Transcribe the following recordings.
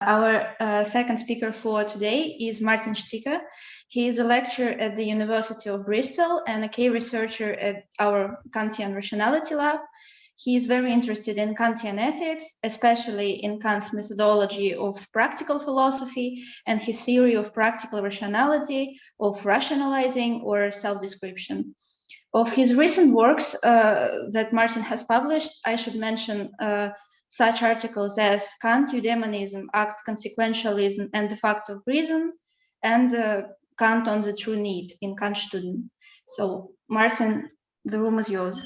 Our second speaker for today is Mартин Штикер. He is a lecturer at the University of Bristol and a key researcher at our Kantian Rationality Lab. He is very interested in Kantian ethics, especially in Kant's methodology of practical philosophy and his theory of practical rationality, of rationalizing or self-description. Of his recent works that Mартин has published, I should mention such articles as Kant, Eudaimonism, Act, Consequentialism, and the Fact of Reason, and Kant on the True Need in Kant Student. So, Mартин, the room is yours.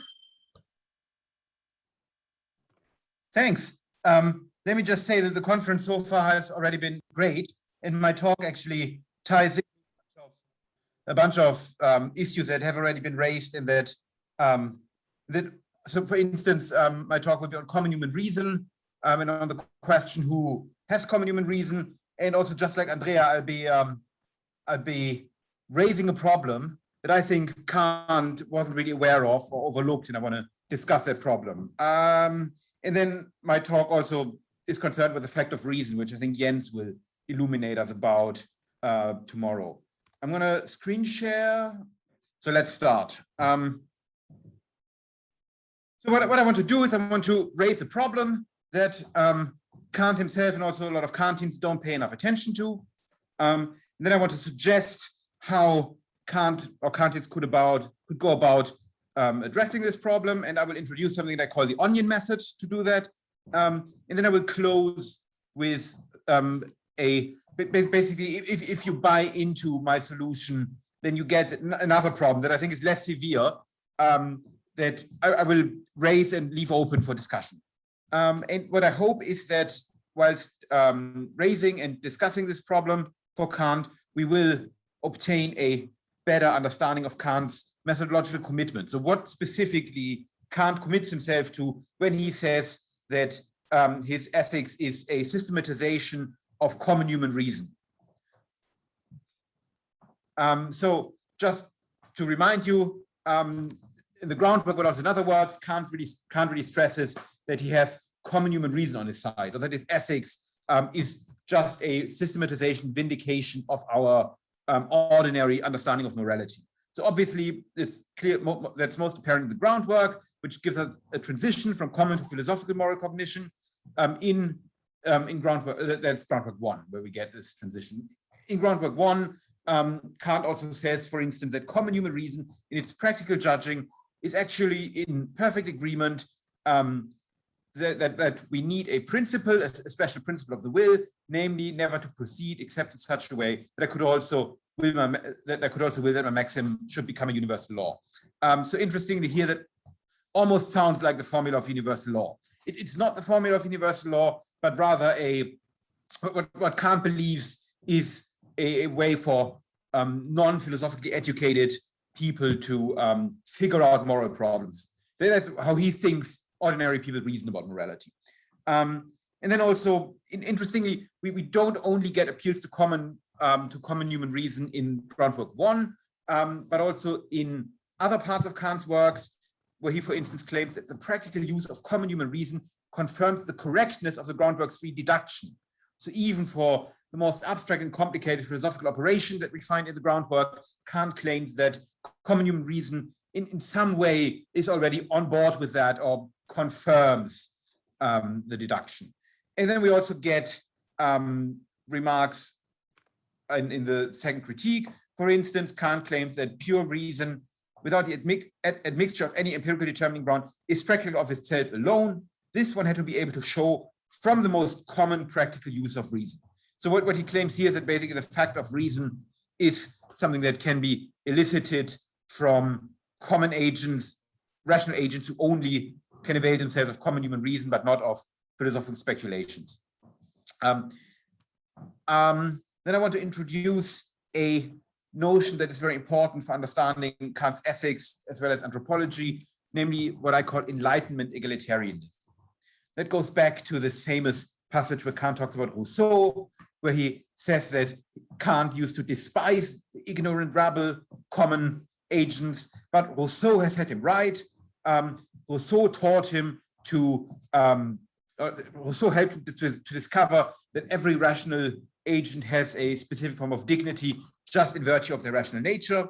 Thanks. Let me just say that the conference so far has already been great, and my talk actually ties in a bunch of issues that have already been raised, and that so, for instance, my talk will be on common human reason, and on the question who has common human reason, and also just like Andrea, I'll be raising a problem that I think Kant wasn't really aware of or overlooked, and I want to discuss that problem. And then my talk also is concerned with the fact of reason, which I think Jens will illuminate us about tomorrow. I'm going to screen share. So let's start. So what I want to do is I want to raise a problem that Kant himself and also a lot of Kantians don't pay enough attention to. And then I want to suggest how Kant or Kantians could go about addressing this problem. And I will introduce something that I call the onion method to do that. And then I will close with basically, if you buy into my solution, then you get another problem that I think is less severe, that I will raise and leave open for discussion. And what I hope is that whilst raising and discussing this problem for Kant, we will obtain a better understanding of Kant's methodological commitment. So what specifically Kant commits himself to when he says that his ethics is a systematization of common human reason. So just to remind you, in the groundwork, but also in other words, Kant really stresses that he has common human reason on his side, or that his ethics is just a systematization, vindication of our ordinary understanding of morality. So obviously, it's clear that's most apparent in the groundwork, which gives us a transition from common to philosophical moral cognition. In groundwork, that's groundwork 1, where we get this transition. In groundwork 1, Kant also says, for instance, that common human reason in its practical judging is actually in perfect agreement that we need a principle, a special principle of the will, namely never to proceed except in such a way that I could also will that my maxim should become a universal law. So interestingly here, that almost sounds like the formula of universal law. It's not the formula of universal law, but rather what Kant believes is a way for non-philosophically educated people to figure out moral problems. That's how he thinks ordinary people reason about morality. And then also, interestingly, we don't only get appeals to common human reason in groundwork 1, but also in other parts of Kant's works, where he, for instance, claims that the practical use of common human reason confirms the correctness of the groundwork 3 deduction. So even for the most abstract and complicated philosophical operation that we find in the groundwork, Kant claims that common human reason in some way is already on board with that or confirms the deduction. And then we also get remarks in the second critique. For instance, Kant claims that pure reason without the admixture of any empirical determining ground is practical of itself alone. This one had to be able to show from the most common practical use of reason. So what he claims here is that basically the fact of reason is something that can be elicited from common agents, rational agents who only can avail themselves of common human reason, but not of philosophical speculations. Then I want to introduce a notion that is very important for understanding Kant's ethics as well as anthropology, namely what I call enlightenment egalitarianism. That goes back to this famous passage where Kant talks about Rousseau, where he says that Kant used to despise the ignorant rabble, common agents, but Rousseau has had him right. Rousseau taught him to Rousseau helped to discover that every rational agent has a specific form of dignity just in virtue of their rational nature.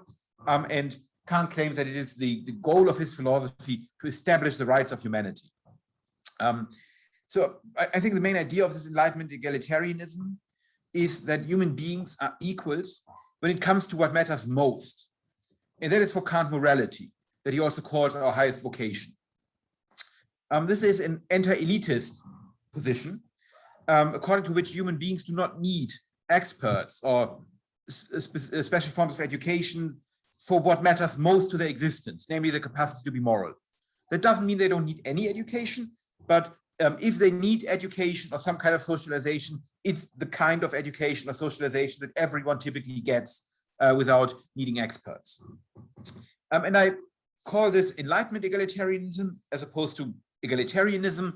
And Kant claims that it is the goal of his philosophy to establish the rights of humanity. So I think the main idea of this Enlightenment egalitarianism is that human beings are equals when it comes to what matters most. And that is for Kant morality, that he also calls our highest vocation. This is an anti-elitist position, according to which human beings do not need experts or special forms of education for what matters most to their existence, namely the capacity to be moral. That doesn't mean they don't need any education, but if they need education or some kind of socialization, it's the kind of education or socialization that everyone typically gets without needing experts. And I call this Enlightenment egalitarianism as opposed to egalitarianism,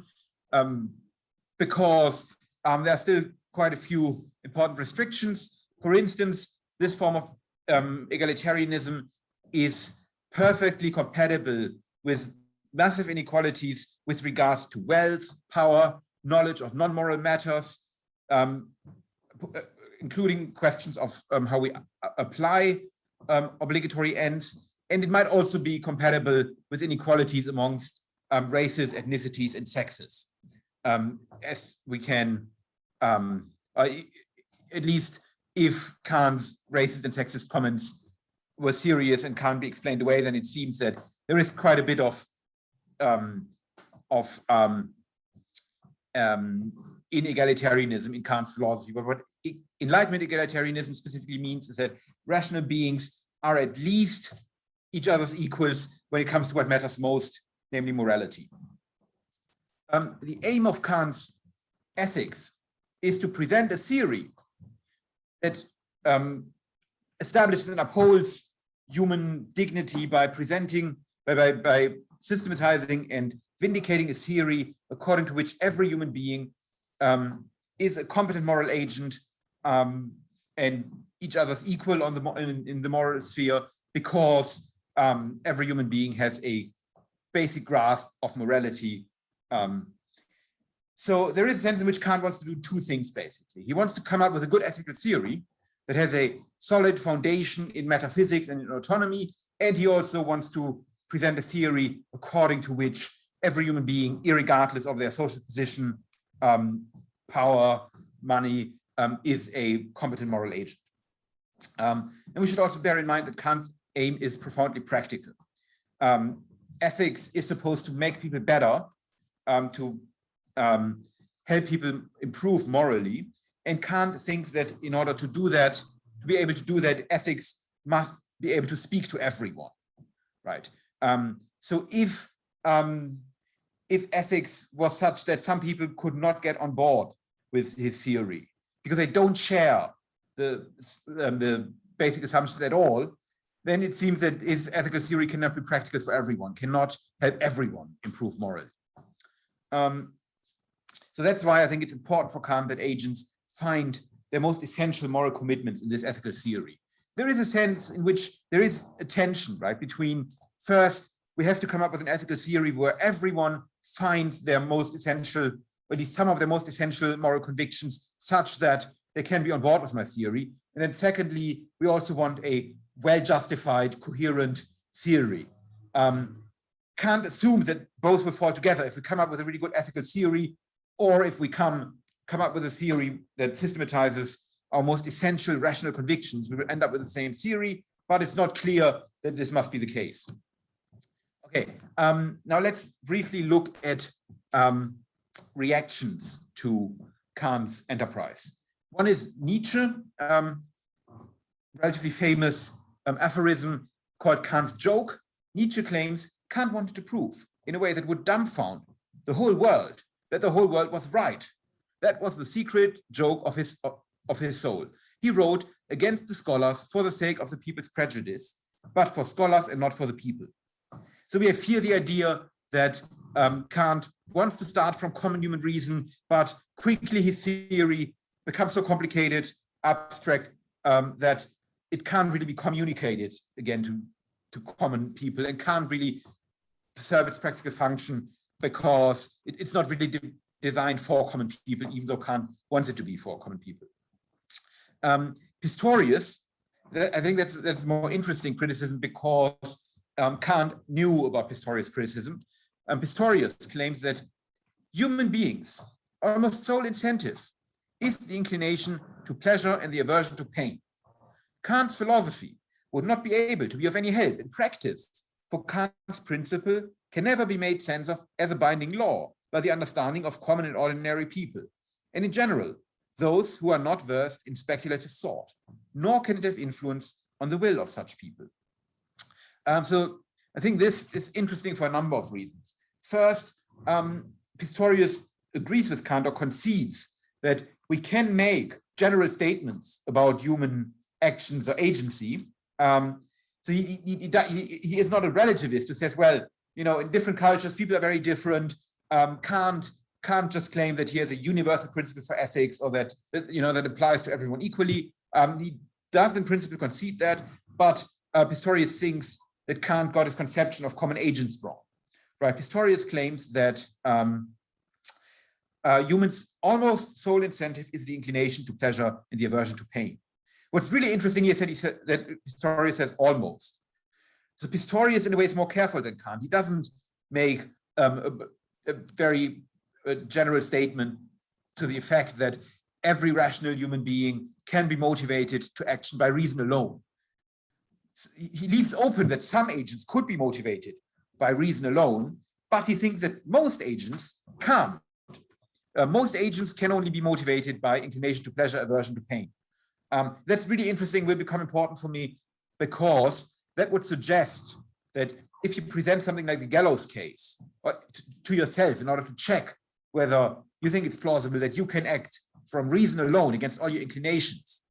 because there are still quite a few important restrictions. For instance, this form of egalitarianism is perfectly compatible with massive inequalities with regard to wealth, power, knowledge of non-moral matters, including questions of how we apply obligatory ends. And it might also be compatible with inequalities amongst races, ethnicities, and sexes, as we can, at least if Kant's racist and sexist comments were serious and can't be explained away, then it seems that there is quite a bit of inegalitarianism in Kant's philosophy. But what Enlightenment egalitarianism specifically means is that rational beings are at least each other's equals when it comes to what matters most, namely morality. The aim of Kant's ethics is to present a theory that establishes and upholds human dignity by presenting, by systematizing and vindicating a theory according to which every human being is a competent moral agent and each other's equal on in the moral sphere, because every human being has a basic grasp of morality. So there is a sense in which Kant wants to do two things, basically. He wants to come up with a good ethical theory that has a solid foundation in metaphysics and in autonomy, and he also wants to present a theory according to which every human being, irregardless of their social position, power, money, is a competent moral agent. And we should also bear in mind that Kant's aim is profoundly practical. Ethics is supposed to make people better, to help people improve morally. And Kant thinks that in order to do that, to be able to do that, ethics must be able to speak to everyone, right? So if ethics was such that some people could not get on board with his theory because they don't share the basic assumptions at all, then it seems that his ethical theory cannot be practical for everyone, cannot help everyone improve morally. So that's why I think it's important for Kant that agents find their most essential moral commitments in this ethical theory. There is a sense in which there is a tension, right, between first, we have to come up with an ethical theory where everyone finds their most essential, or at least some of their most essential moral convictions such that they can be on board with my theory. And then secondly, we also want a well-justified, coherent theory. Kant assumes that both will fall together if we come up with a really good ethical theory, or if we come up with a theory that systematizes our most essential rational convictions, we will end up with the same theory, but it's not clear that this must be the case. Okay, now let's briefly look at reactions to Kant's enterprise. One is Nietzsche, relatively famous aphorism called Kant's joke. Nietzsche claims Kant wanted to prove in a way that would dumbfound the whole world that the whole world was right. That was the secret joke of his soul. He wrote against the scholars for the sake of the people's prejudice, but for scholars and not for the people. So we have here the idea that Kant wants to start from common human reason, but quickly his theory becomes so complicated, abstract, that it can't really be communicated again to common people and can't really serve its practical function because it's not really designed for common people, even though Kant wants it to be for common people. Pistorius, I think that's more interesting criticism, because Kant knew about Pistorius criticism. Pistorius claims that human beings' almost sole incentive is the inclination to pleasure and the aversion to pain. Kant's philosophy would not be able to be of any help in practice, for Kant's principle can never be made sense of as a binding law by the understanding of common and ordinary people, and in general, those who are not versed in speculative thought, nor can it have influence on the will of such people. So I think this is interesting for a number of reasons. First, Pistorius agrees with Kant, or concedes that we can make general statements about human actions or agency. So he is not a relativist who says, well, you know, in different cultures, people are very different. Can't just claim that he has a universal principle for ethics, or that you know, that applies to everyone equally. He does in principle concede that, but Pistorius thinks that Kant got his conception of common agents wrong. Right? Pistorius claims that humans' almost sole incentive is the inclination to pleasure and the aversion to pain. What's really interesting here is that Pistorius says almost. So Pistorius, in a way, is more careful than Kant. He doesn't make a very general statement to the effect that every rational human being can be motivated to action by reason alone. He leaves open that some agents could be motivated by reason alone, but he thinks that most agents can't. Most agents can only be motivated by inclination to pleasure, aversion to pain. That's really interesting, will become important for me, because that would suggest that if you present something like the gallows case to yourself in order to check whether you think it's plausible that you can act from reason alone against all your inclinations,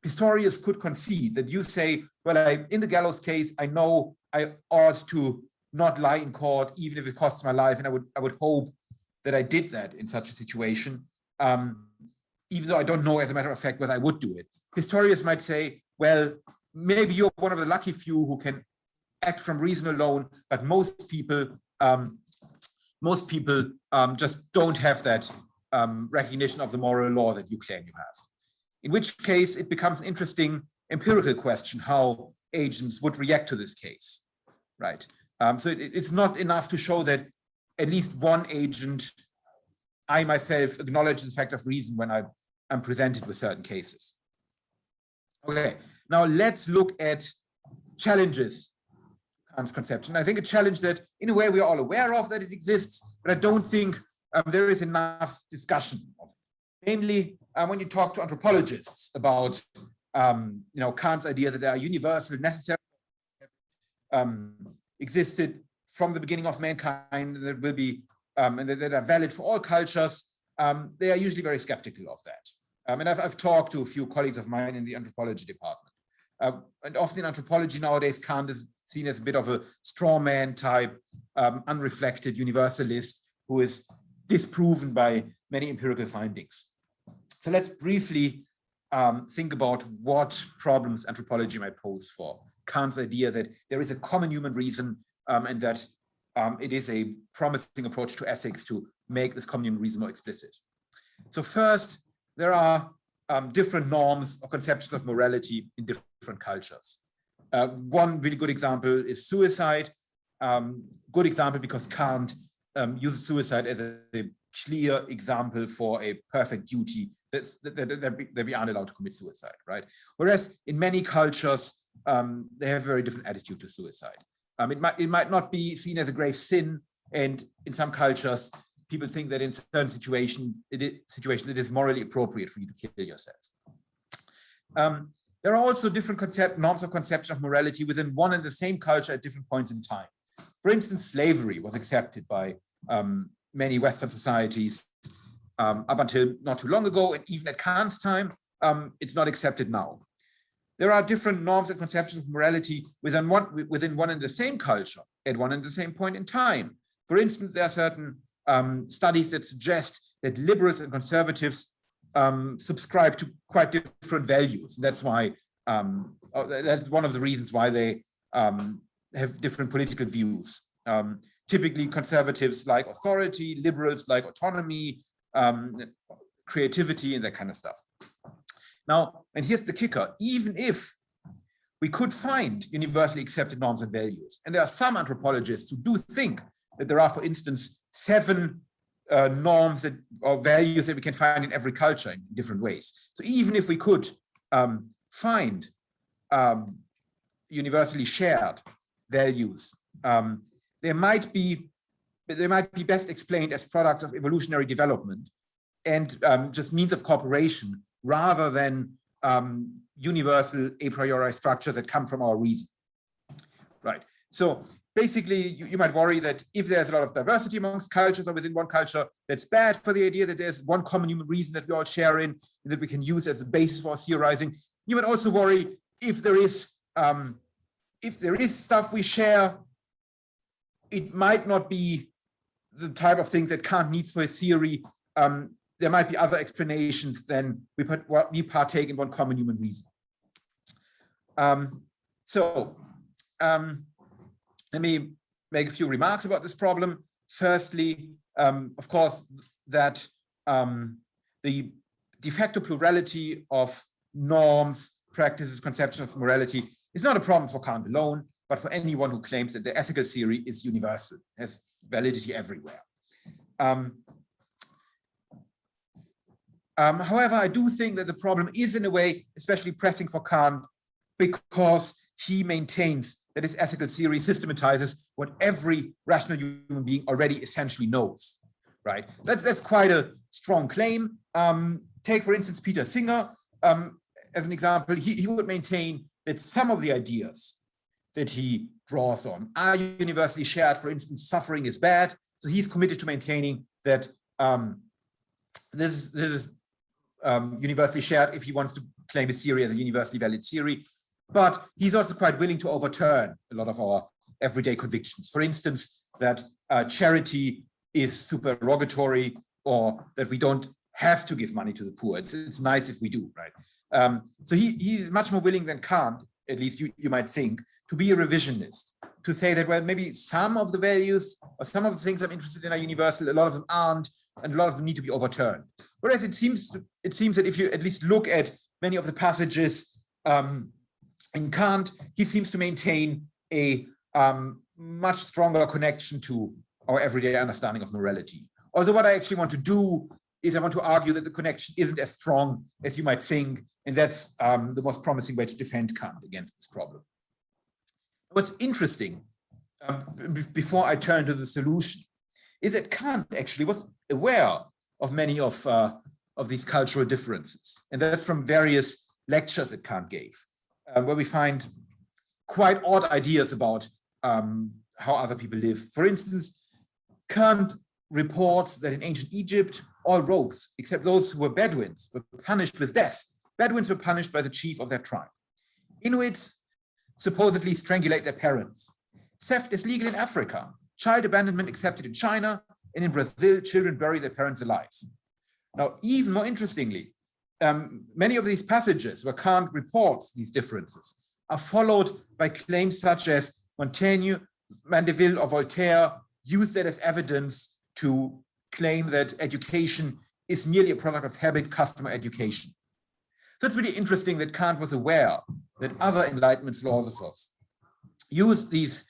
Pistorius could concede that you say, well, in the gallows case, I know I ought to not lie in court, even if it costs my life, and I would hope that I did that in such a situation, even though I don't know, as a matter of fact, whether I would do it. Pistorius might say, well, maybe you're one of the lucky few who can act from reason alone, but most people just don't have that recognition of the moral law that you claim you have. In which case, it becomes an interesting empirical question how agents would react to this case, right? So it's not enough to show that at least one agent, I myself acknowledge the fact of reason when I'm presented with certain cases. Okay, now let's look at challenges to Kant's conception. I think a challenge that, in a way, we are all aware of that it exists, but I don't think there is enough discussion of it. Namely, when you talk to anthropologists about, Kant's idea that there are universal, necessary, existed from the beginning of mankind, that will be, and that are valid for all cultures, they are usually very skeptical of that. And I've talked to a few colleagues of mine in the anthropology department. And often in anthropology nowadays, Kant is seen as a bit of a straw man type, unreflected universalist who is disproven by many empirical findings. So let's briefly think about what problems anthropology might pose for Kant's idea that there is a common human reason and that it is a promising approach to ethics to make this common human reason more explicit. So first, there are different norms or conceptions of morality in different cultures. One really good example is suicide. Good example because Kant uses suicide as a clear example for a perfect duty that we aren't allowed to commit suicide, right? Whereas in many cultures, they have a very different attitude to suicide. It might not be seen as a grave sin, and in some cultures, people think that in certain situations it is morally appropriate for you to kill yourself. There are also different norms or conception of morality within one and the same culture at different points in time. For instance, slavery was accepted by many Western societies up until not too long ago, and even at Kant's time, it's not accepted now. There are different norms and conceptions of morality within one and the same culture at one and the same point in time. For instance, there are certain studies that suggest that liberals and conservatives subscribe to quite different values. That's why that's one of the reasons why they have different political views. Typically, conservatives like authority, liberals like autonomy, creativity and that kind of stuff. Now, and here's the kicker, even if we could find universally accepted norms and values, and there are some anthropologists who do think that there are, for instance, 7 norms or values that we can find in every culture in different ways. So even if we could find universally shared values, they might be best explained as products of evolutionary development and just means of cooperation rather than universal a priori structures that come from our reason. Right. So basically, you might worry that if there's a lot of diversity amongst cultures or within one culture, that's bad for the idea that there's one common human reason that we all share in and that we can use as a basis for theorizing. You might also worry if there is stuff we share, it might not be the type of things that Kant needs for his theory. There might be other explanations than we partake in one common human reason. Let me make a few remarks about this problem. Firstly, of course, that the de facto plurality of norms, practices, conceptions of morality is not a problem for Kant alone, but for anyone who claims that the ethical theory is universal, has validity everywhere. However, I do think that the problem is in a way especially pressing for Kant because he maintains that his ethical theory systematizes what every rational human being already essentially knows, right? That's quite a strong claim. Take, for instance, Peter Singer as an example. He would maintain that some of the ideas that he draws on are universally shared. For instance, suffering is bad. So he's committed to maintaining that this is universally shared if he wants to claim his theory as a universally valid theory. But he's also quite willing to overturn a lot of our everyday convictions. For instance, that charity is supererogatory, or that we don't have to give money to the poor. It's nice if we do, right? So he's much more willing than Kant, at least you might think, to be a revisionist, to say that, well, maybe some of the values or some of the things I'm interested in are universal, a lot of them aren't, and a lot of them need to be overturned. Whereas it seems that if you at least look at many of the passages in Kant, he seems to maintain a much stronger connection to our everyday understanding of morality. Also, what I actually want to do is I want to argue that the connection isn't as strong as you might think, and that's the most promising way to defend Kant against this problem. What's interesting, before I turn to the solution, is that Kant actually was aware of many of these cultural differences, and that's from various lectures that Kant gave, where we find quite odd ideas about how other people live. For instance, Kant reports that in ancient Egypt, all rogues, except those who were Bedouins, were punished with death. Bedouins were punished by the chief of their tribe. Inuits supposedly strangulate their parents. Theft is legal in Africa. Child abandonment accepted in China, and in Brazil, children bury their parents alive. Now, even more interestingly, many of these passages where Kant reports these differences are followed by claims such as Montaigne, Mandeville, or Voltaire use that as evidence to claim that education is merely a product of habit, custom, or education. So it's really interesting that Kant was aware that other Enlightenment philosophers used these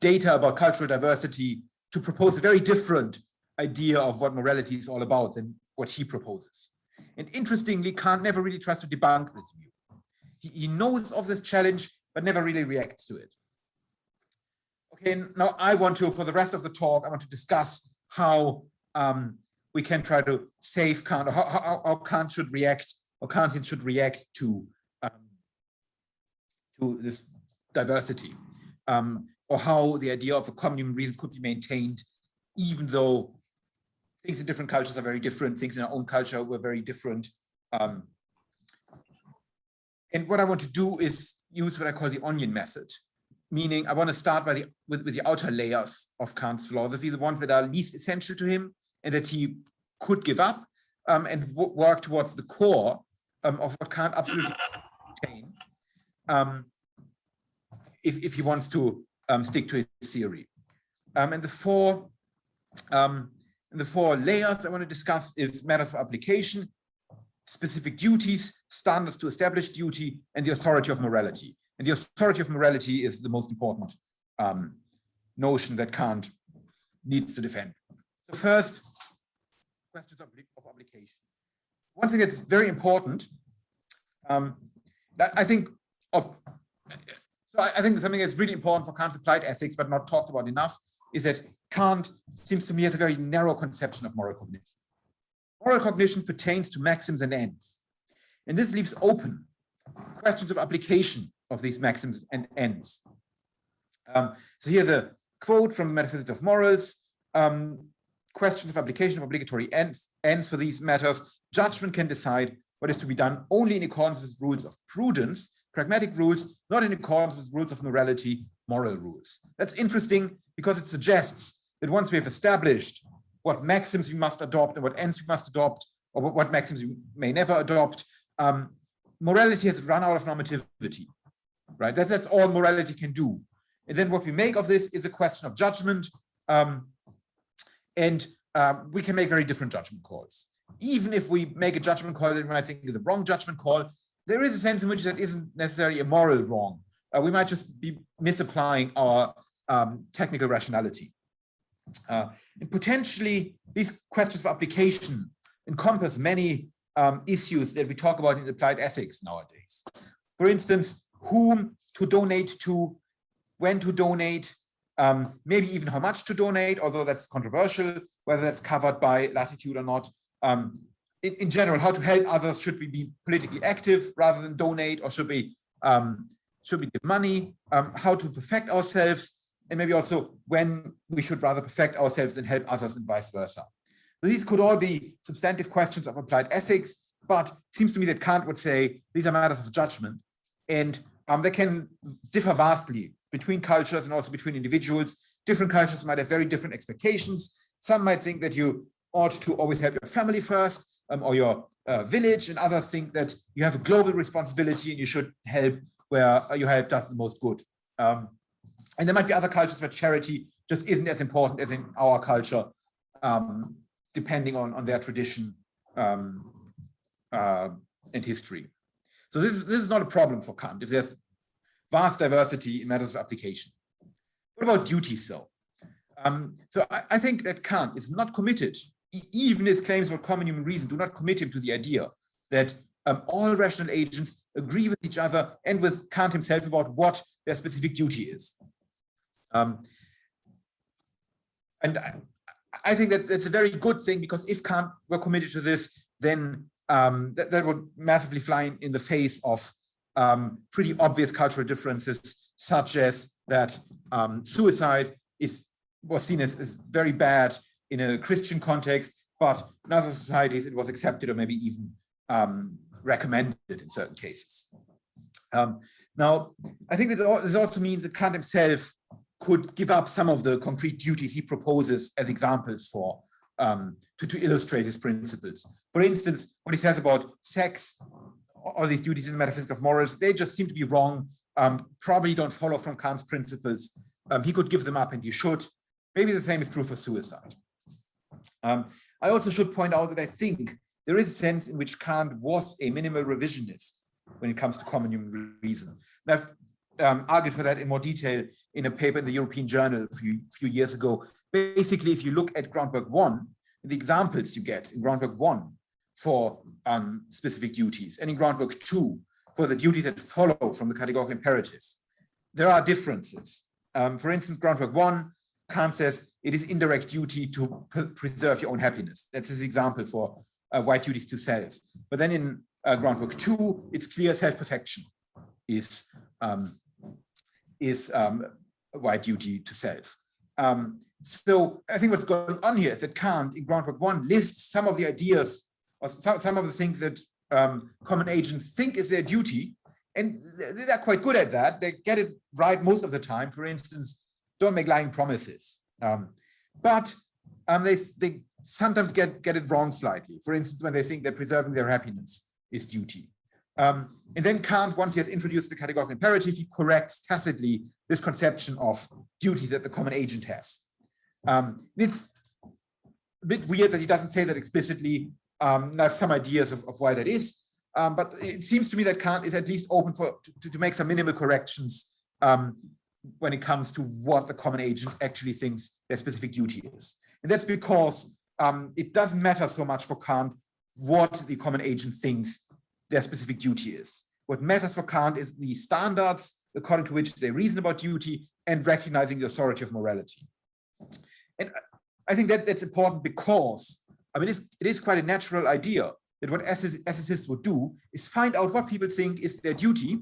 data about cultural diversity to propose a very different idea of what morality is all about than what he proposes. And interestingly, Kant never really tries to debunk this view. He knows of this challenge, but never really reacts to it. Okay, now I want to, for the rest of the talk, I want to discuss how we can try to save Kant, or how Kant should react, or Kantians should react to this diversity, or how the idea of a common human reason could be maintained, even though things in different cultures are very different, things in our own culture were very different. And what I want to do is use what I call the onion method, meaning I want to start with the outer layers of Kant's philosophy, the ones that are least essential to him and that he could give up, and work towards the core of what Kant absolutely contain, if he wants to stick to his theory. And the four And the four layers I want to discuss is matters of application, specific duties, standards to establish duty, and the authority of morality. And the authority of morality is the most important notion that Kant needs to defend. So first, questions of application. One thing that's very important, I think something that's really important for Kant's applied ethics, but not talked about enough, is that Kant seems to me has a very narrow conception of moral cognition. Moral cognition pertains to maxims and ends. And this leaves open questions of application of these maxims and ends. So here's a quote from the Metaphysics of Morals. Questions of application of obligatory ends for these matters. Judgment can decide what is to be done only in accordance with rules of prudence, pragmatic rules, not in accordance with rules of morality, moral rules. That's interesting because it suggests that once we have established what maxims we must adopt and what ends we must adopt, or what maxims we may never adopt, morality has run out of normativity, right? That's all morality can do. And then what we make of this is a question of judgment, and we can make very different judgment calls. Even if we make a judgment call that we might think is a wrong judgment call, there is a sense in which that isn't necessarily a moral wrong. We might just be misapplying our technical rationality. And potentially, these questions of application encompass many issues that we talk about in applied ethics nowadays. For instance, whom to donate to, when to donate, maybe even how much to donate, although that's controversial, whether that's covered by latitude or not. In general, how to help others, should we be politically active rather than donate, or should we give money, how to perfect ourselves, and maybe also when we should rather perfect ourselves than help others and vice versa. So these could all be substantive questions of applied ethics, but it seems to me that Kant would say these are matters of judgment, and they can differ vastly between cultures and also between individuals. Different cultures might have very different expectations. Some might think that you ought to always help your family first, or your village, and others think that you have a global responsibility and you should help where your help does the most good. And there might be other cultures where charity just isn't as important as in our culture, depending on their tradition and history. So this is not a problem for Kant if there's vast diversity in matters of application. What about duties, though? So I think that Kant is not committed, even his claims about common human reason do not commit him to the idea that all rational agents agree with each other and with Kant himself about what their specific duty is. And I think that that's a very good thing, because if Kant were committed to this, then that would massively fly in the face of pretty obvious cultural differences, such as that suicide was seen as very bad in a Christian context, but in other societies it was accepted or maybe even recommended in certain cases. Now, I think that this also means that Kant himself could give up some of the concrete duties he proposes as examples for to illustrate his principles. For instance, what he says about sex, all these duties in the Metaphysics of Morals, they just seem to be wrong, probably don't follow from Kant's principles. He could give them up, and he should. Maybe the same is true for suicide. I also should point out that I think there is a sense in which Kant was a minimal revisionist when it comes to common human reason. And I've argued for that in more detail in a paper in the European Journal a few years ago. Basically, if you look at groundwork 1, the examples you get in groundwork 1 for specific duties, and in groundwork 2 for the duties that follow from the categorical imperative, there are differences. For instance, groundwork 1, Kant says it is indirect duty to preserve your own happiness. That's his example for white duties to self. But then in groundwork 2, it's clear self-perfection is white duty to self. So I think what's going on here is that Kant in groundwork 1 lists some of the ideas or some of the things that common agents think is their duty, and they're quite good at that. They get it right most of the time. For instance, don't make lying promises. But they sometimes get it wrong slightly. For instance, when they think that preserving their happiness is duty. And then Kant, once he has introduced the categorical imperative, he corrects tacitly this conception of duties that the common agent has. It's a bit weird that he doesn't say that explicitly. I have some ideas of why that is, but it seems to me that Kant is at least open to make some minimal corrections when it comes to what the common agent actually thinks their specific duty is. And that's because it doesn't matter so much for Kant what the common agent thinks their specific duty is. What matters for Kant is the standards according to which they reason about duty and recognizing the authority of morality. And I think that that's important because, I mean, it is quite a natural idea that what ethicists would do is find out what people think is their duty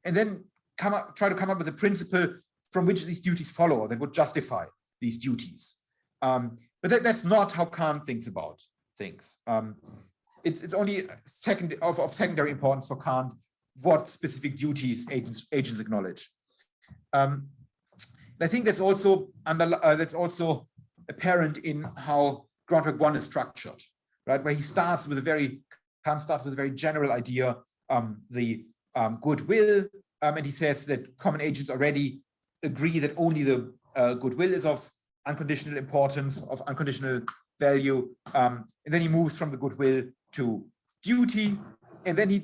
and then try to come up with a principle from which these duties follow that would justify these duties. But that's not how Kant thinks about things. It's only of secondary importance for Kant what specific duties agents acknowledge. And I think that's also apparent in how groundwork 1 is structured, right? Where Kant starts with a very general idea, the goodwill, and he says that common agents already agree that only the goodwill is of unconditional importance, of unconditional value, and then he moves from the goodwill to duty, and then he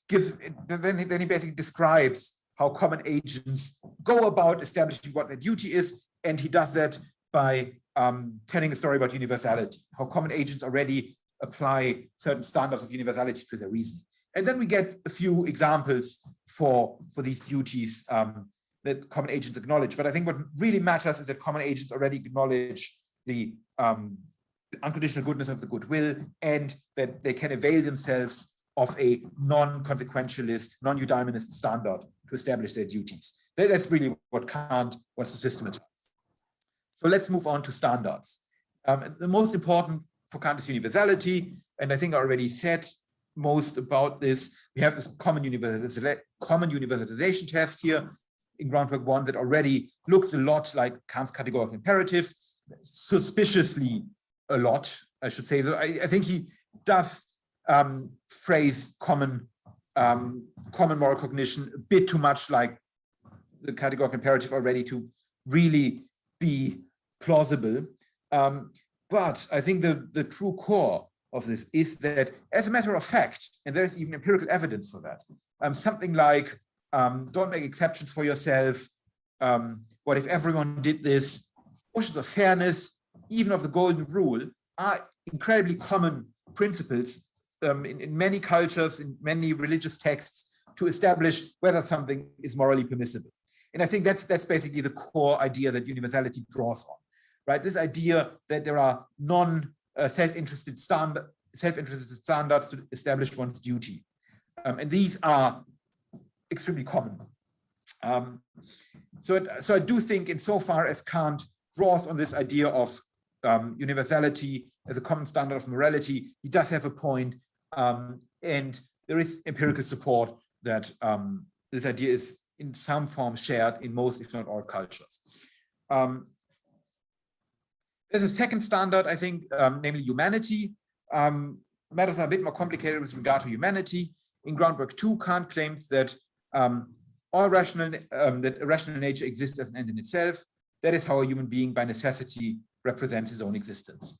basically describes how common agents go about establishing what their duty is, and he does that by telling a story about universality, how common agents already apply certain standards of universality to their reasoning. And then we get a few examples for these duties that common agents acknowledge. But I think what really matters is that common agents already acknowledge the unconditional goodness of the goodwill and that they can avail themselves of a non-consequentialist, non-eudaemonist standard to establish their duties. That's really what Kant wants to systematize. So let's move on to standards. The most important for Kant is universality, and I think I already said most about this. We have this common universalization test here in groundwork 1 that already looks a lot like Kant's categorical imperative, suspiciously a lot, I should say. So I think he does phrase common moral cognition a bit too much like the categorical imperative already to really be plausible. But I think the true core of this is that, as a matter of fact, and there's even empirical evidence for that, something like don't make exceptions for yourself, what if everyone did this, notions of fairness, even of the golden rule, are incredibly common principles in many cultures, in many religious texts, to establish whether something is morally permissible. And I think that's basically the core idea that universality draws on, right? This idea that there are self-interested standards to establish one's duty. And these are extremely common. So I do think, insofar as Kant draws on this idea of universality as a common standard of morality, he does have a point, and there is empirical support that this idea is in some form shared in most, if not all, cultures. There's a second standard, I think, namely humanity. Matters are a bit more complicated with regard to humanity. In groundwork 2, Kant claims that that a rational nature exists as an end in itself. That is how a human being by necessity represents his own existence.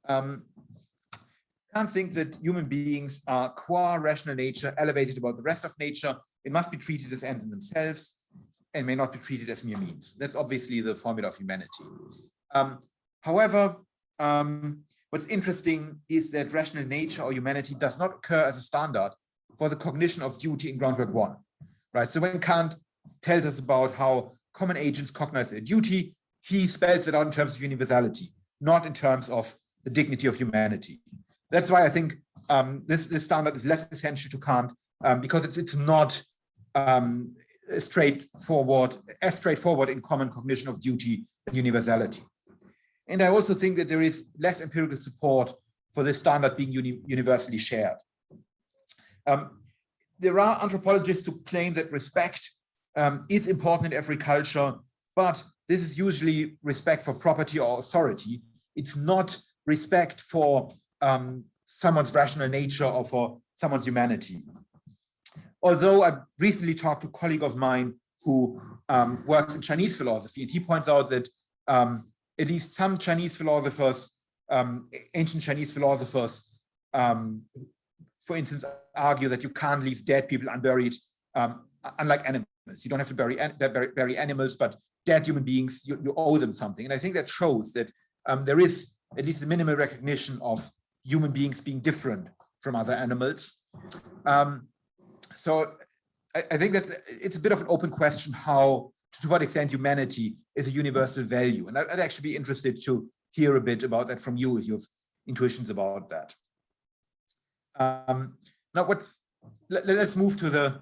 Kant thinks that human beings are qua rational nature elevated above the rest of nature. It must be treated as ends in themselves and may not be treated as mere means. That's obviously the formula of humanity. However, what's interesting is that rational nature or humanity does not occur as a standard for the cognition of duty in groundwork 1, right? So when Kant tells us about how common agents cognize their duty, he spells it out in terms of universality, not in terms of the dignity of humanity. That's why I think this standard is less essential to Kant, because it's not as straightforward in common cognition of duty than universality. And I also think that there is less empirical support for this standard being universally shared. There are anthropologists who claim that respect is important in every culture, but this is usually respect for property or authority. It's not respect for someone's rational nature or for someone's humanity. Although I recently talked to a colleague of mine who works in Chinese philosophy, and he points out that at least some Chinese philosophers ancient Chinese philosophers, for instance, argue that you can't leave dead people unburied, unlike animals. You don't have to bury animals, but dead human beings, you owe them something. And I think that shows that there is at least a minimal recognition of human beings being different from other animals. So I think that it's a bit of an open question how, to what extent humanity is a universal value. And I'd actually be interested to hear a bit about that from you, if you have intuitions about that. Now, let's move to the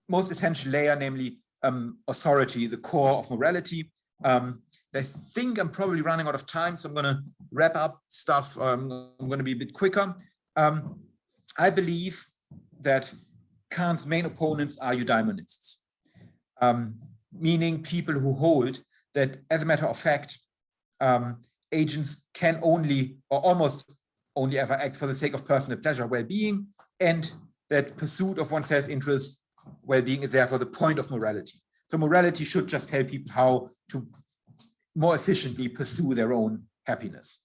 most essential layer, namely authority, the core of morality. I think I'm probably running out of time, so I'm going to wrap up stuff. I'm going to be a bit quicker. I believe that Kant's main opponents are eudaimonists, meaning people who hold that, as a matter of fact, agents can only or almost only ever act for the sake of personal pleasure, well-being, and that pursuit of one's self-interest, well-being is therefore the point of morality. So morality should just tell people how to more efficiently pursue their own happiness.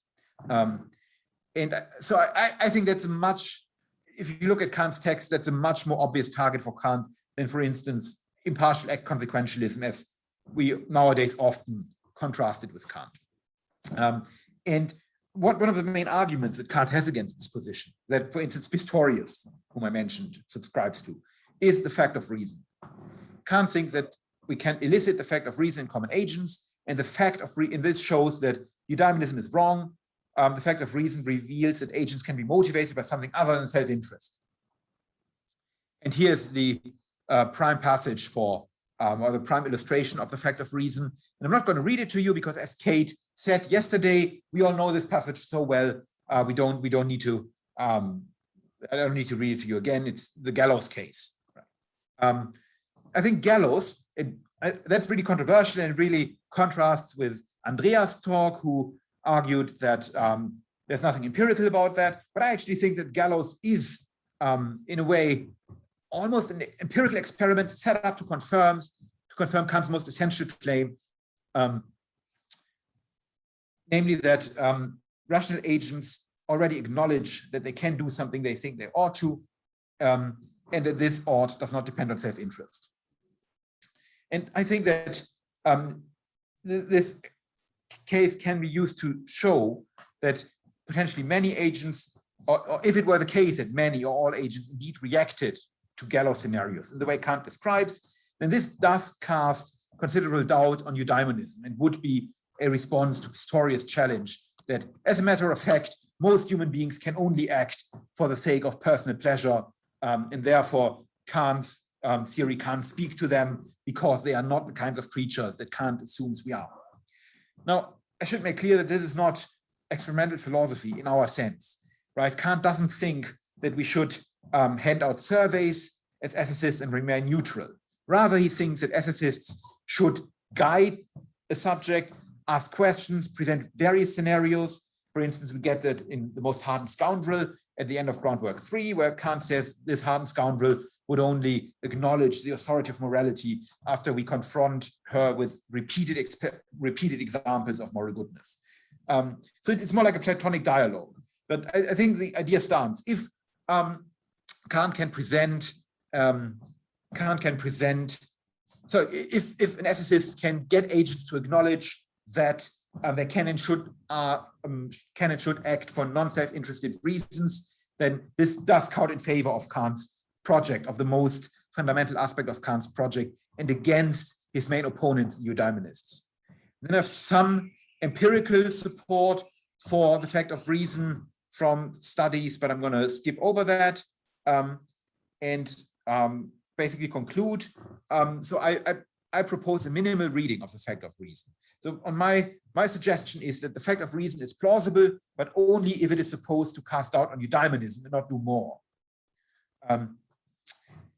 And so I think that's a much, if you look at Kant's text, that's a much more obvious target for Kant than, for instance, impartial act consequentialism, as we nowadays often contrast it with Kant. And one of the main arguments that Kant has against this position, that, for instance, Pistorius, whom I mentioned, subscribes to, is the fact of reason. Kant thinks that we can elicit the fact of reason in common agents, and the fact of reason, this shows that eudaimonism is wrong. The fact of reason reveals that agents can be motivated by something other than self-interest. And here's the prime passage for, or the prime illustration of the fact of reason. And I'm not going to read it to you because, as Kate said yesterday, we all know this passage so well. We don't need to. I don't need to read it to you again. It's the gallows case. I think gallows, that's really controversial and really contrasts with Andreas' talk, who argued that there's nothing empirical about that. But I actually think that gallows is, in a way, almost an empirical experiment set up to confirm Kant's most essential claim, namely that rational agents already acknowledge that they can do something they think they ought to, and that this ought does not depend on self-interest. And I think that this case can be used to show that potentially many agents, or if it were the case that many or all agents indeed reacted to gallows scenarios in the way Kant describes, then this does cast considerable doubt on eudaimonism and would be a response to Pistorius' challenge that, as a matter of fact, most human beings can only act for the sake of personal pleasure, and therefore Kant's theory can't speak to them because they are not the kinds of creatures that Kant assumes we are. Now, I should make clear that this is not experimental philosophy in our sense, right? Kant doesn't think that we should hand out surveys as ethicists and remain neutral. Rather, he thinks that ethicists should guide a subject, ask questions, present various scenarios. For instance, we get that in The Most Hardened Scoundrel at the end of Groundwork 3, where Kant says this hardened scoundrel would only acknowledge the authority of morality after we confront her with repeated examples of moral goodness. So it's more like a Platonic dialogue. But I think the idea stands. If Kant can present, so if an ethicist can get agents to acknowledge that they can and should act for non-self-interested reasons, then this does count in favor of Kant's project, of the most fundamental aspect of Kant's project, and against his main opponents, eudaimonists. Then I have some empirical support for the fact of reason from studies, but I'm going to skip over that and basically conclude. So I propose a minimal reading of the fact of reason. So on my suggestion is that the fact of reason is plausible, but only if it is supposed to cast doubt on eudaimonism and not do more.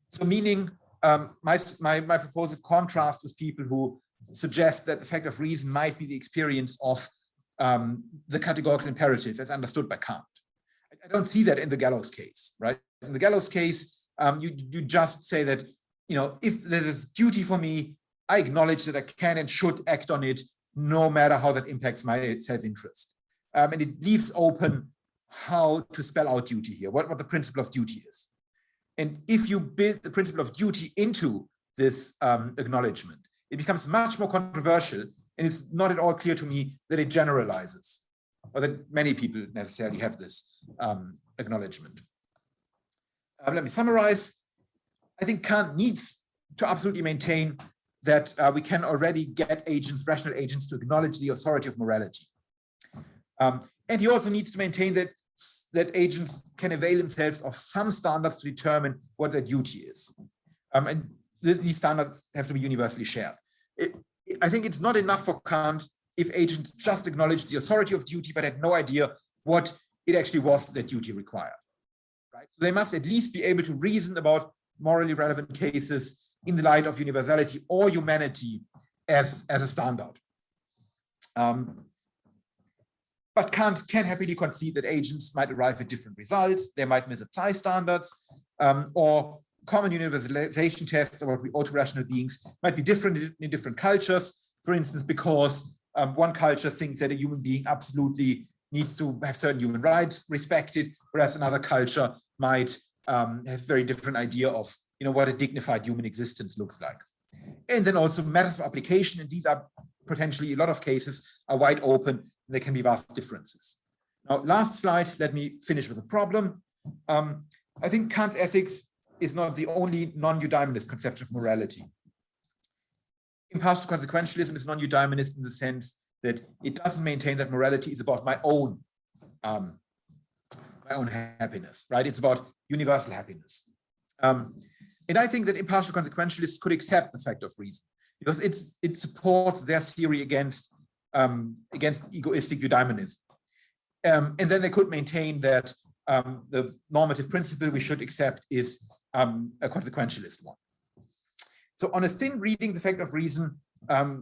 So meaning my proposal contrasts with people who suggest that the fact of reason might be the experience of the categorical imperative as understood by Kant. I don't see that in the gallows case, right? In the gallows case, you just say that, if there's this duty for me, I acknowledge that I can and should act on it, no matter how that impacts my self-interest. and it leaves open how to spell out duty here, what the principle of duty is. And if you build the principle of duty into this acknowledgement, it becomes much more controversial, and it's not at all clear to me that it generalizes, or that many people necessarily have this acknowledgement. Let me summarize. I think Kant needs to absolutely maintain that we can already get agents, rational agents, to acknowledge the authority of morality. And he also needs to maintain that agents can avail themselves of some standards to determine what their duty is. And these standards have to be universally shared. I think it's not enough for Kant if agents just acknowledged the authority of duty, but had no idea what it actually was that duty required. Right? So they must at least be able to reason about morally relevant cases in the light of universality or humanity as a standard. But Kant can happily concede that agents might arrive at different results, they might misapply standards, or common universalization tests about what we owe to rational beings might be different in different cultures. For instance, because one culture thinks that a human being absolutely needs to have certain human rights respected, whereas another culture might have a very different idea of what a dignified human existence looks like. And then also matters of application, and these are potentially, a lot of cases are wide open, and there can be vast differences. Now, last slide, let me finish with a problem. I think Kant's ethics is not the only non-eudaemonist conception of morality. Impartial consequentialism is non-eudaemonist in the sense that it doesn't maintain that morality is about my own happiness, right? It's about universal happiness. And I think that impartial consequentialists could accept the fact of reason, because it supports their theory against egoistic eudaimonism. And then they could maintain that the normative principle we should accept is a consequentialist one. So on a thin reading, the fact of reason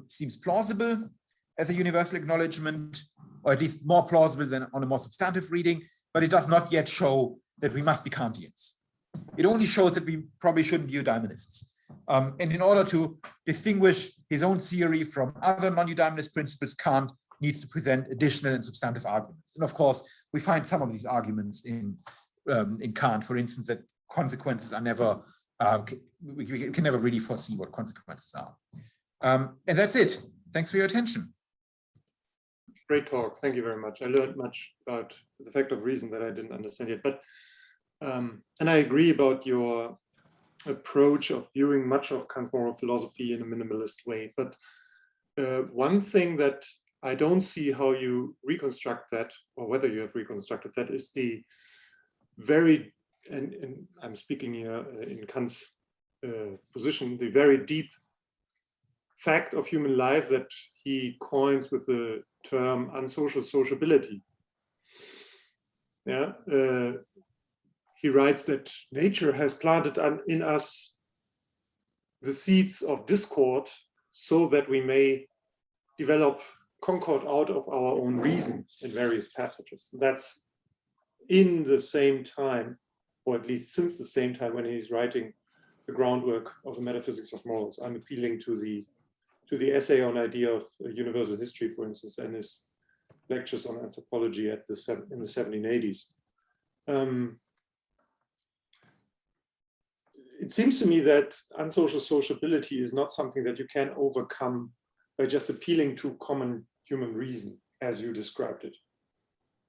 seems plausible as a universal acknowledgement, or at least more plausible than on a more substantive reading, but it does not yet show that we must be Kantians. It only shows that we probably shouldn't be eudaimonists. And in order to distinguish his own theory from other non-eudaimonist principles, Kant needs to present additional and substantive arguments. And of course, we find some of these arguments in Kant, for instance, that consequences are never, we can never really foresee what consequences are. And that's it. Thanks for your attention. Great talk. Thank you very much. I learned much about the fact of reason that I didn't understand yet. But and I agree about your approach of viewing much of Kant's moral philosophy in a minimalist way. But one thing that I don't see how you reconstruct that, or whether you have reconstructed that, is the very, and I'm speaking here in Kant's position, the very deep fact of human life that he coins with the term unsocial sociability. Yeah, he writes that nature has planted in us the seeds of discord so that we may develop concord out of our own reason in various passages. That's in the same time, or at least since the same time when he's writing the groundwork of the metaphysics of morals. I'm appealing to the essay on idea of universal history, for instance, and his lectures on anthropology in the 1780s. It seems to me that unsocial sociability is not something that you can overcome by just appealing to common human reason, as you described it.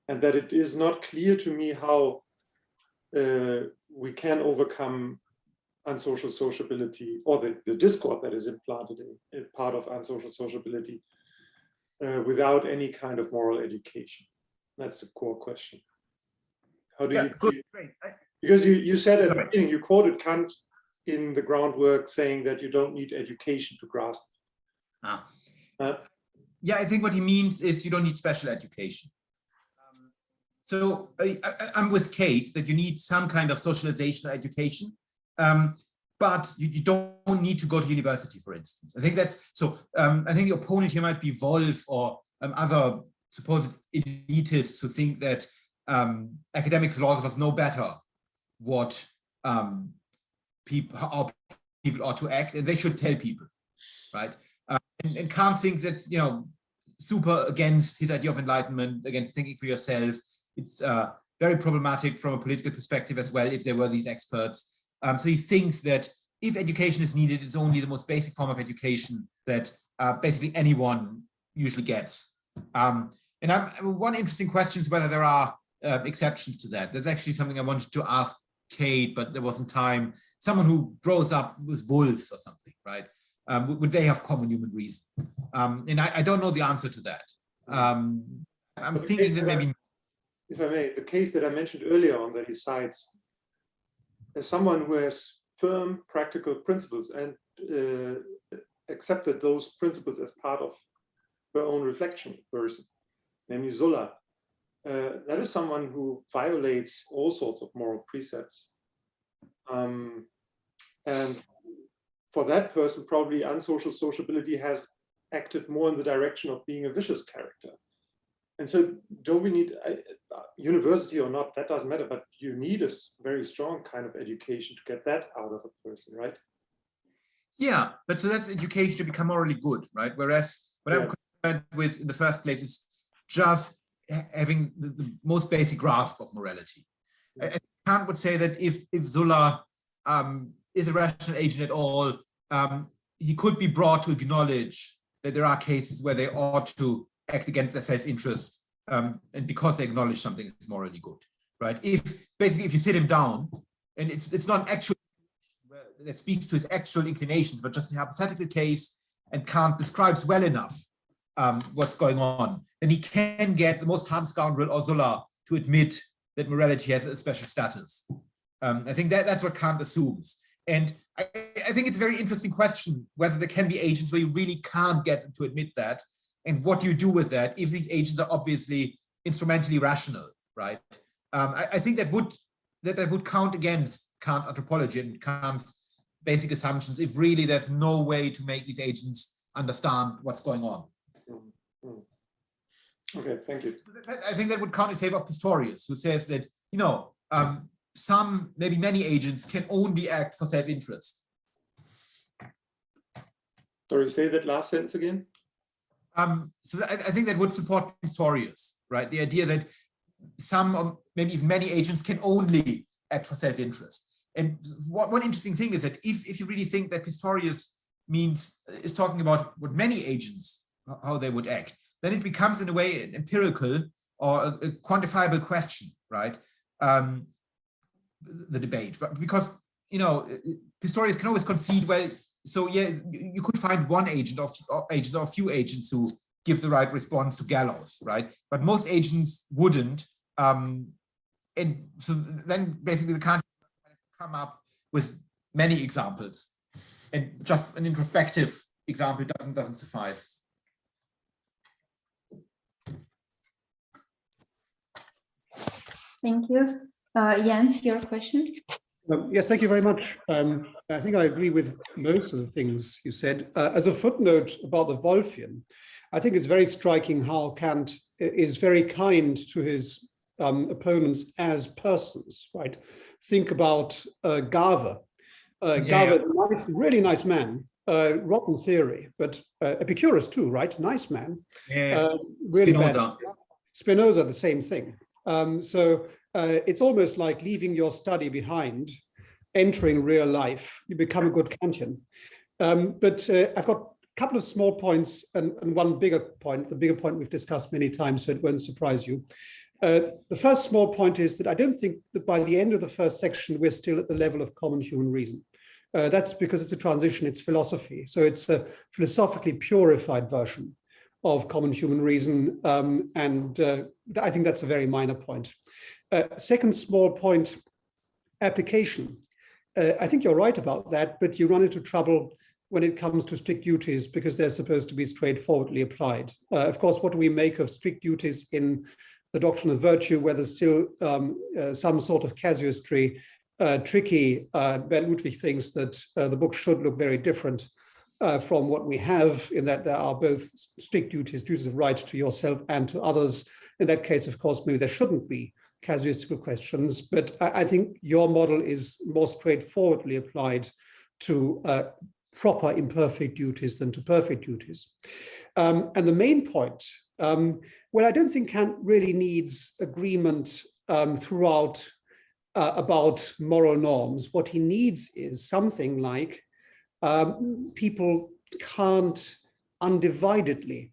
And that it is not clear to me how we can overcome unsocial sociability, or the discord that is implanted in part of unsocial sociability, without any kind of moral education. That's the core question. How do you? Because you said at the beginning, you quoted Kant in the groundwork saying that you don't need education to grasp. Yeah, I think what he means is you don't need special education. So I'm with Kate that you need some kind of socialization or education, but you don't need to go to university, for instance. I think that's so. I think the opponent here might be Wolf or other supposed elitists who think that academic philosophers know better what how people ought to act, and they should tell people, right? And Kant thinks that super against his idea of enlightenment, against thinking for yourself. It's very problematic from a political perspective as well, if there were these experts. So he thinks that if education is needed, it's only the most basic form of education that basically anyone usually gets. And one interesting question is whether there are exceptions to that. That's actually something I wanted to ask Kate, but there wasn't time. Someone who grows up with wolves or something, right? Would they have common human reason? And I don't know the answer to that. I'm thinking that maybe... If I may, the case that I mentioned earlier on that he cites as someone who has firm practical principles and accepted those principles as part of her own reflection person, namely Zola. That is someone who violates all sorts of moral precepts. And for that person, probably unsocial sociability has acted more in the direction of being a vicious character. And so don't we need, university or not, that doesn't matter, but you need a very strong kind of education to get that out of a person, right? Yeah, but so that's education to become morally good, right? Whereas what I'm concerned with in the first place is just having the most basic grasp of morality. Kant would say that if Zola is a rational agent at all, he could be brought to acknowledge that there are cases where they ought to act against their self-interest, and because they acknowledge something is morally good, right? If you sit him down, and it's not an actual that speaks to his actual inclinations, but just a hypothetical case, and Kant describes well enough what's going on, then he can get the most hardened scoundrel or Zola to admit that morality has a special status. I think that's what Kant assumes. And I think it's a very interesting question whether there can be agents where you really can't get them to admit that, and what do you do with that if these agents are obviously instrumentally rational, right? I think that would count against Kant's anthropology and Kant's basic assumptions if really there's no way to make these agents understand what's going on. Okay, thank you. I think that would count in favor of Pistorius, who says that, you know, some, maybe many agents can only act for self-interest. Sorry, say that last sentence again. So I think that would support Pistorius, right? The idea that some, or maybe even many agents can only act for self-interest. And one interesting thing is that if you really think that Pistorius is talking about what many agents, how they would act, then it becomes in a way an empirical or a quantifiable question, right? The debate, because, you know, Pistorius can always concede, well, so yeah, you could find one agent or a few agents who give the right response to gallows, right? But most agents wouldn't. And so then basically the Kant come up with many examples, and just an introspective example doesn't suffice. Thank you. Jens, your question? Yes, thank you very much. I think I agree with most of the things you said. As a footnote about the Wolffian, I think it's very striking how Kant is very kind to his opponents as persons, right? Think about Garve. Garve, nice, really nice man, rotten theory, but Epicurus too, right? Nice man. Yeah. Really Spinoza. bad. Spinoza, the same thing. So it's almost like leaving your study behind, entering real life. You become a good Kantian. But I've got a couple of small points and one bigger point. The bigger point we've discussed many times, so it won't surprise you. The first small point is that I don't think that by the end of the first section, we're still at the level of common human reason. That's because it's a transition, it's philosophy. So it's a philosophically purified version of common human reason. I think that's a very minor point. Second small point, application. I think you're right about that, but you run into trouble when it comes to strict duties because they're supposed to be straightforwardly applied. Of course, what do we make of strict duties in the doctrine of virtue, where there's still some sort of casuistry, tricky. Ben Ludwig thinks that the book should look very different from what we have, in that there are both strict duties, duties of right to yourself and to others. In that case, of course, maybe there shouldn't be casuistical questions, but I think your model is more straightforwardly applied to proper imperfect duties than to perfect duties. And the main point, well, I don't think Kant really needs agreement throughout about moral norms. What he needs is something like people can't undividedly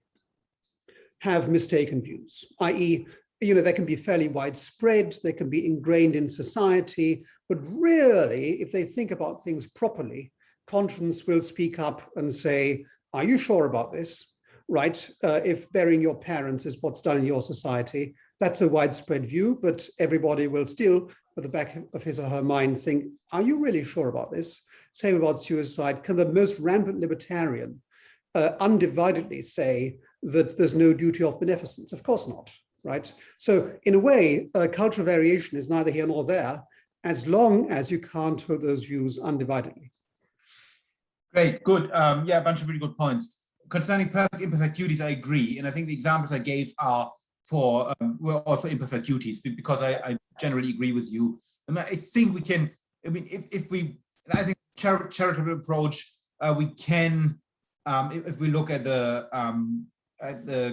have mistaken views, i.e., they can be fairly widespread, they can be ingrained in society, but really, if they think about things properly, conscience will speak up and say, are you sure about this? Right? If burying your parents is what's done in your society, that's a widespread view, but everybody will still, at the back of his or her mind, think, are you really sure about this? Same about suicide. Can the most rampant libertarian undividedly say that there's no duty of beneficence? Of course not, right? So in a way, cultural variation is neither here nor there, as long as you can't hold those views undividedly. Great, good. Yeah, a bunch of really good points. Concerning perfect imperfect duties, I agree. And I think the examples I gave are for were all for imperfect duties, because I generally agree with you. And I think we can, I mean, if we, I think charitable approach, we can, if we look at the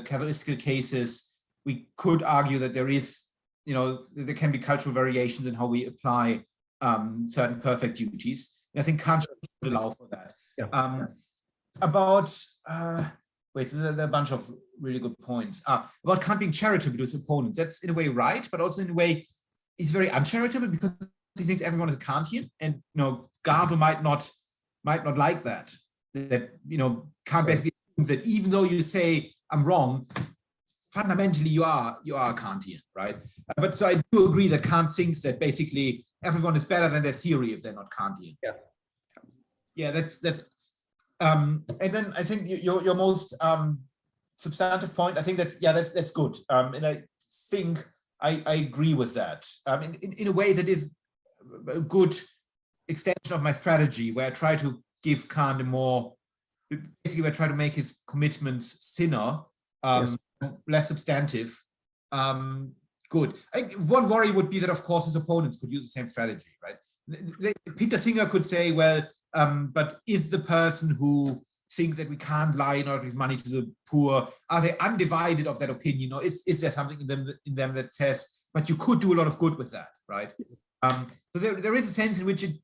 casuistical cases, we could argue that there is, there can be cultural variations in how we apply certain perfect duties. And I think Kant should allow for that. Yeah. About, wait, there are a bunch of really good points. About Kant being charitable to his opponents, that's in a way right, but also in a way, he's very uncharitable because he thinks everyone is a Kantian, and Garve might not like that. Kant basically thinks that even though you say I'm wrong, fundamentally you are a Kantian, right? But so I do agree that Kant thinks that basically everyone is better than their theory if they're not Kantian. Yeah. Yeah, that's and then I think your most substantive point, I think that's good. And I think I agree with that. In a way that is a good extension of my strategy, where I try to give Kant a more, basically where I try to make his commitments thinner, yes, less substantive. Good. One worry would be that, of course, his opponents could use the same strategy, right? Peter Singer could say, well, but is the person who thinks that we can't lie in order to give money to the poor, are they undivided of that opinion, or is there something in them that says, but you could do a lot of good with that, right? So there is a sense in which it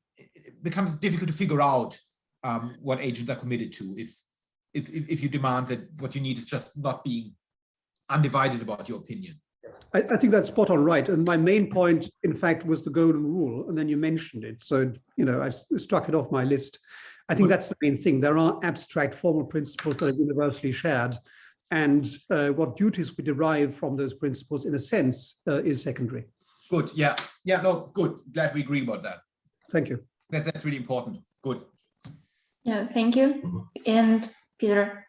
becomes difficult to figure out what agents are committed to if you demand that what you need is just not being undivided about your opinion. I think that's spot on right. And my main point, in fact, was the golden rule. And then you mentioned it. So, I struck it off my list. I think that's the main thing. There are abstract formal principles that are universally shared. And what duties we derive from those principles, in a sense, is secondary. Good. Yeah. Yeah. No, good. Glad we agree about that. Thank you. That's really important. Good. Yeah. Thank you. And Peter.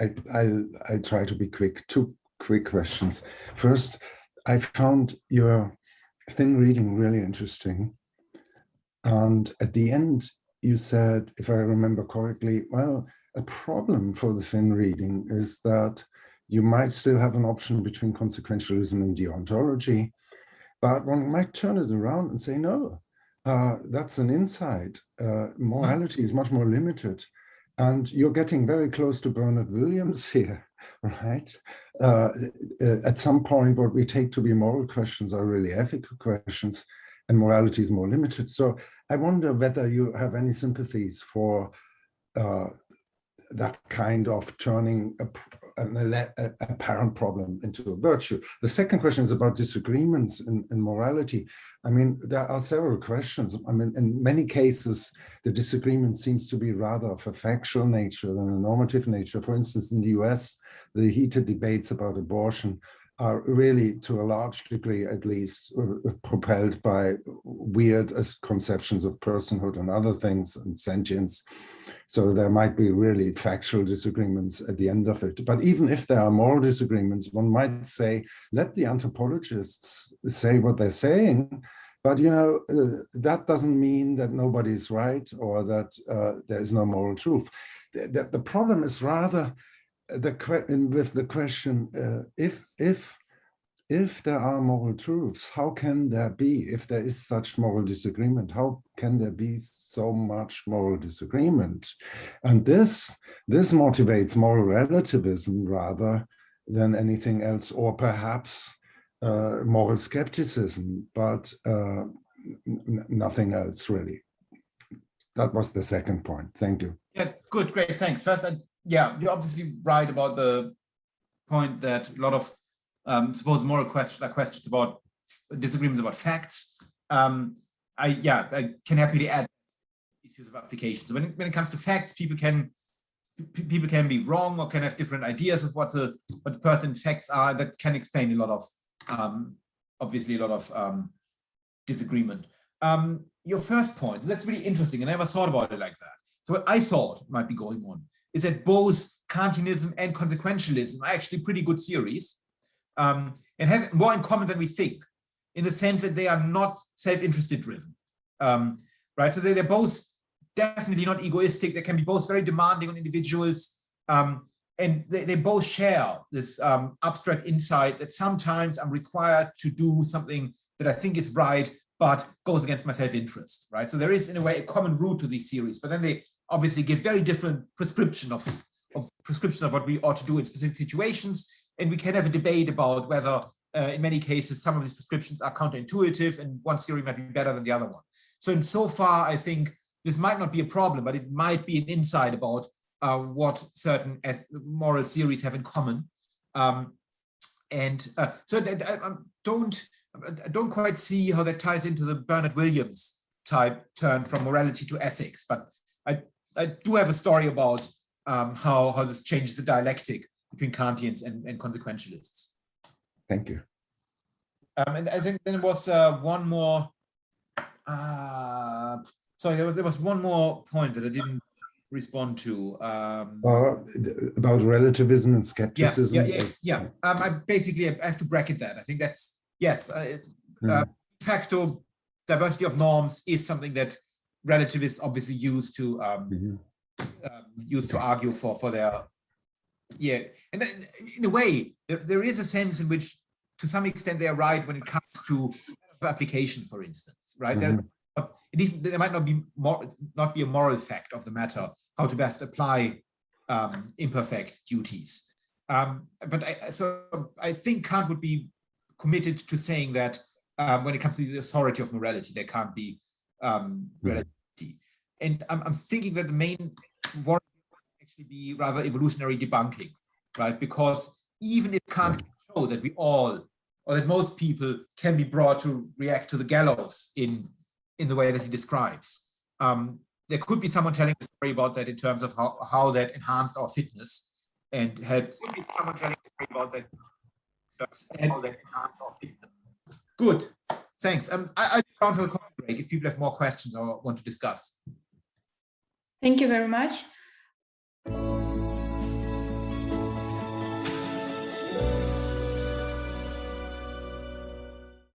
I'll try to be quick. Two quick questions. First, I found your thin reading really interesting. And at the end, you said, if I remember correctly, well, a problem for the thin reading is that you might still have an option between consequentialism and deontology, but one might turn it around and say, no, that's an insight. Morality is much more limited. And you're getting very close to Bernard Williams here, right? At some point, what we take to be moral questions are really ethical questions, and morality is more limited. So I wonder whether you have any sympathies for that kind of turning an apparent problem into a virtue. The second question is about disagreements in morality. I mean, there are several questions. I mean, in many cases, the disagreement seems to be rather of a factual nature than a normative nature. For instance, in the US, the heated debates about abortion are really, to a large degree at least, propelled by weird conceptions of personhood and other things and sentience. So there might be really factual disagreements at the end of it. But even if there are moral disagreements, one might say, let the anthropologists say what they're saying. But, that doesn't mean that nobody's right or that there is no moral truth. The problem is rather with the question, if if there are moral truths, how can there be, if there is such moral disagreement, how can there be so much moral disagreement? And this motivates moral relativism rather than anything else, or perhaps moral skepticism, but nothing else really. That was the second point. Thank you. Yeah, good, great, thanks. First, yeah, you're obviously right about the point that a lot of suppose moral questions are questions about disagreements about facts. I can happily add issues of application. So when it comes to facts, people can be wrong or can have different ideas of what the pertinent facts are. That can explain a lot of obviously a lot of disagreement. Your first point, that's really interesting. I never thought about it like that. So what I thought might be going on is that both Kantianism and consequentialism are actually pretty good theories. And have more in common than we think, in the sense that they are not self-interested driven, right? So they're both definitely not egoistic. They can be both very demanding on individuals, and they both share this abstract insight that sometimes I'm required to do something that I think is right, but goes against my self-interest, right? So there is, in a way, a common root to these theories, but then they obviously give very different prescription of what we ought to do in specific situations. And we can have a debate about whether, in many cases, some of these prescriptions are counterintuitive and one theory might be better than the other one. So in so far, I think this might not be a problem, but it might be an insight about what certain moral theories have in common. So I don't quite see how that ties into the Bernard Williams type turn from morality to ethics, but I do have a story about how this changes the dialectic between Kantians and consequentialists. Thank you. And I think then there was one more. Sorry, there was one more point that I didn't respond to. About relativism and skepticism. Yeah. I have to bracket that. I think that's yes. De facto diversity of norms is something that relativists obviously use to argue for their. Yeah, and in a way, there is a sense in which, to some extent, they are right when it comes to application, for instance, right? There might not be a moral fact of the matter how to best apply imperfect duties. But I think Kant would be committed to saying that when it comes to the authority of morality, there can't be relativity. And I'm thinking that the main worry actually be rather evolutionary debunking, right? Because even if Kant can show that we all, or that most people can be brought to react to the gallows in the way that he describes, there could be someone telling a story about that in terms of how that enhanced our fitness, and had someone telling a story about that, how that enhanced our fitness. Good, thanks. I'll go on for the coffee break if people have more questions or want to discuss. Thank you very much.